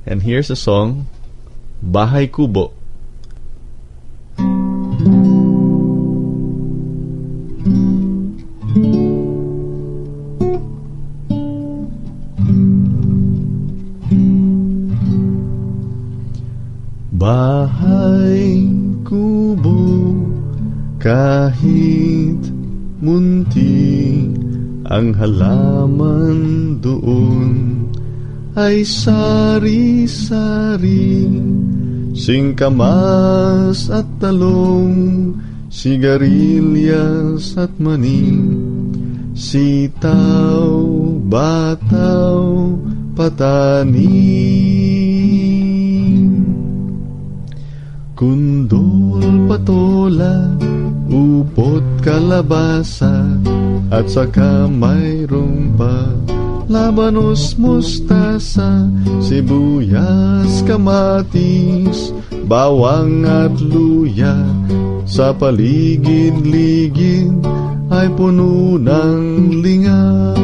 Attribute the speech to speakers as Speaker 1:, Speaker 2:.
Speaker 1: And here's a song, Bahay Kubo. Bahay kubo, kahit munti ang halaman doon, ay sari-sari, singkamas at talong, sigarilyas at mani, sitaw, bataw, patani, kundol, patola, upot, kalabasa, at saka mayroong pa labanos, mustasa, sibuyas, kamatis, bawang at luya. Sa paligid-ligid ay puno ng linga.